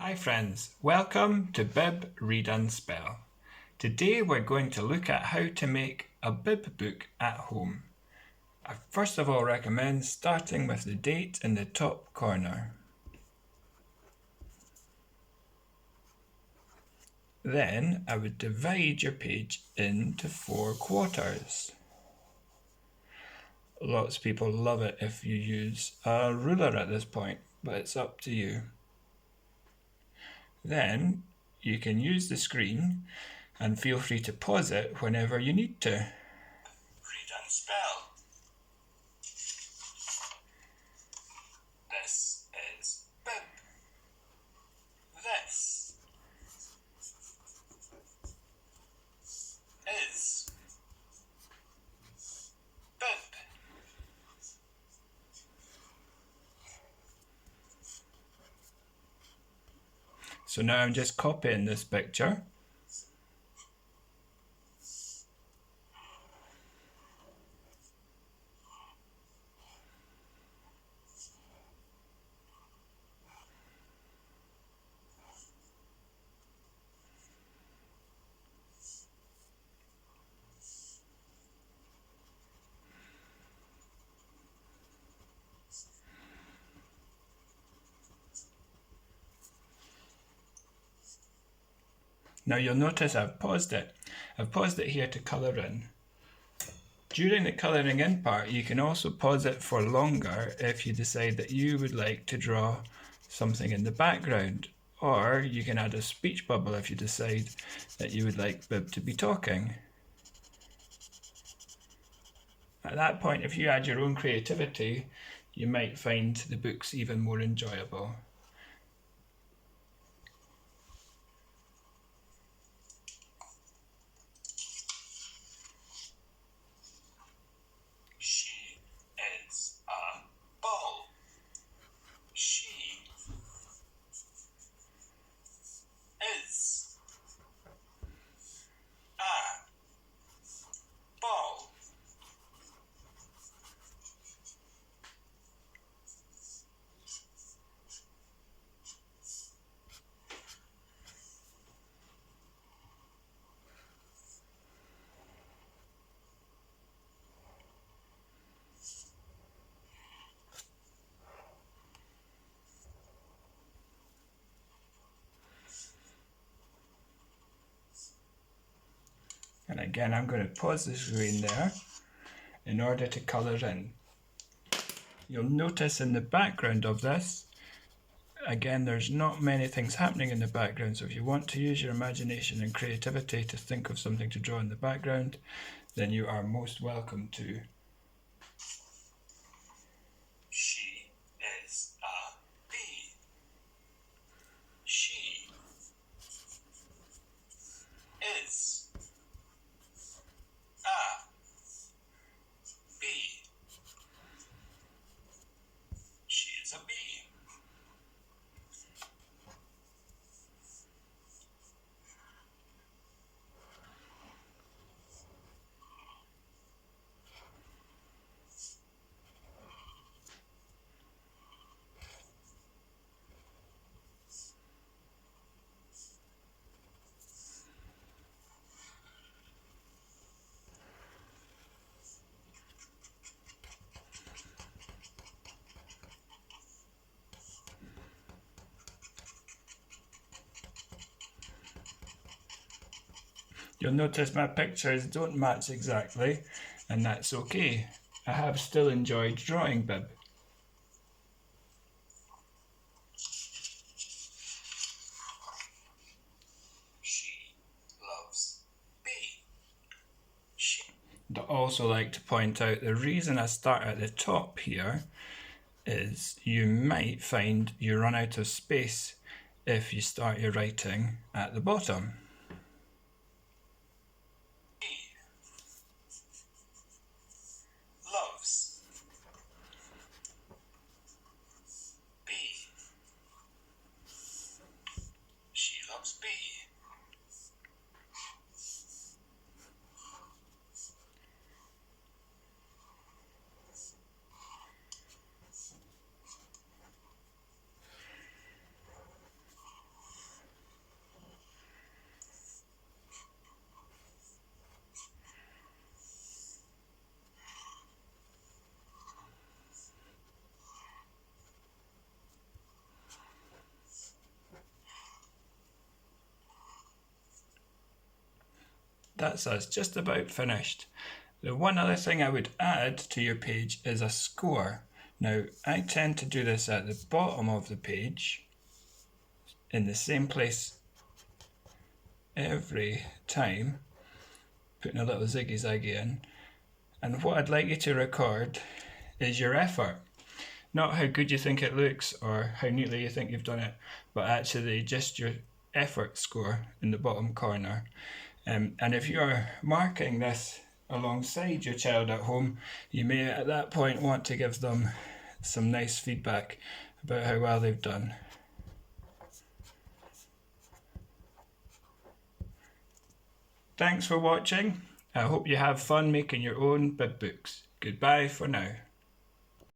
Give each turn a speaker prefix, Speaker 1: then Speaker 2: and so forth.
Speaker 1: Hi friends, welcome to Bib Read and Spell. Today we're going to look at how to make a bib book at home. I first of all recommend starting with the date in the top corner. Then I would divide your page into 4 quarters. Lots of people love it if you use a ruler at this point, but it's up to you. Then you can use the screen and feel free to pause it whenever you need to. Read and spell. This is bib. This is bib. So now I'm just copying this picture. Now you'll notice I've paused it. I've paused it here to colour in. During the colouring in part, you can also pause it for longer if you decide that you would like to draw something in the background, or you can add a speech bubble if you decide that you would like Bib to be talking. At that point, if you add your own creativity, you might find the books even more enjoyable. She is a ball. She is a ball. And again, I'm going to pause the screen there in order to colour in. You'll notice in the background of this, again, there's not many things happening in the background, so if you want to use your imagination and creativity to think of something to draw in the background, then you are most welcome to. She is a bee. She is a bee. She is a bee. You'll notice my pictures don't match exactly, and that's okay. I have still enjoyed drawing Bib. She loves bee. I'd also like to point out the reason I start at the top here is you might find you run out of space if you start your writing at the bottom. Loves bee. She loves bee. that's us, just about finished. The one other thing I would add to your page is a score. Now, I tend to do this at the bottom of the page, in the same place every time, putting a little ziggy-zaggy in. And what I'd like you to record is your effort. Not how good you think it looks or how neatly you think you've done it, but actually just your effort score in the bottom corner. And if you're marking this alongside your child at home, you may at that point want to give them some nice feedback about how well they've done. Thanks for watching. I hope you have fun making your own bib books. Goodbye for now.